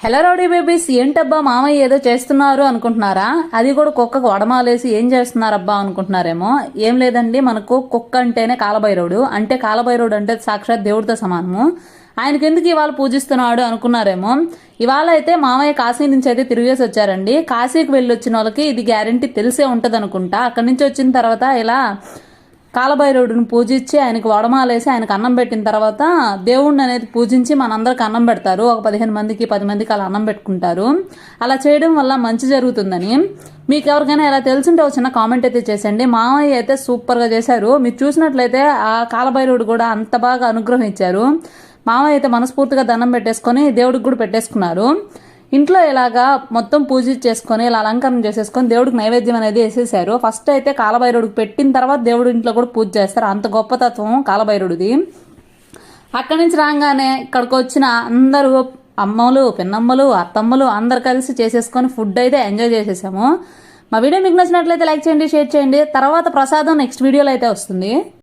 Hello rowdy babies, ఏంటబ్బా మామయ్య ఏదో చేస్తున్నారు అనుకుంటున్నారా? అది కూడా కుక్కకు వడమాలేసి ఏం చేస్తున్నారబ్బా అనుకుంటున్నారేమో. ఏం లేదండి, మనకు కుక్క అంటేనే కాలభైరవుడు. అంటే కాలభైరవుడు అంటే సాక్షాత్ దేవుడితో సమానము. ఆయనకి ఎందుకు ఇవాళ పూజిస్తున్నాడు అనుకున్నారేమో. ఇవాళ అయితే మామయ్య కాశీ నుంచి అయితే తిరిగేసి వచ్చారండి. కాశీకి వెళ్ళి వచ్చిన వాళ్ళకి ఇది గ్యారంటీ తెలిసే ఉంటది అనుకుంటా. అక్కడి నుంచి వచ్చిన తర్వాత ఇలా కాలభైరవుడిని పూజించి ఆయనకు వడమాలేసి ఆయనకు అన్నం పెట్టిన తర్వాత దేవుడిని అనేది పూజించి మనందరికి అన్నం పెడతారు. ఒక 15 మందికి 10 మందికి అలా అన్నం పెట్టుకుంటారు. అలా చేయడం వల్ల మంచి జరుగుతుందని. మీకు ఎవరికైనా ఎలా తెలుసుంటే ఒక చిన్న కామెంట్ అయితే చేసేయండి. మామయ్య అయితే సూపర్గా చేశారు. మీరు చూసినట్లయితే ఆ కాలభైరవుడు కూడా అంత బాగా అనుగ్రహం ఇచ్చారు. మామయ్య అయితే మనస్ఫూర్తిగా దండం పెట్టేసుకొని దేవుడికి కూడా పెట్టేసుకున్నారు. ఇంట్లో ఇలాగా మొత్తం పూజ చేసుకొని ఇలా అలంకరణ చేసేసుకొని దేవుడికి నైవేద్యం అనేది వేసేసారు. ఫస్ట్ అయితే కాలభైరవుడికి పెట్టిన తర్వాత దేవుడి ఇంట్లో కూడా పూజ చేస్తారు. అంత గొప్పతత్వం కాలభైరవుడిది. అక్కడి నుంచి రాగానే ఇక్కడికి వచ్చిన అందరూ అమ్మలు, పిన్నమ్మలు, అత్తమ్మలు అందరు కలిసి చేసేసుకొని ఫుడ్ అయితే ఎంజాయ్ చేసేసాము. మా వీడియో మీకు నచ్చినట్లయితే లైక్ చేయండి, షేర్ చేయండి. తర్వాత ప్రసాదం నెక్స్ట్ వీడియోలో అయితే వస్తుంది.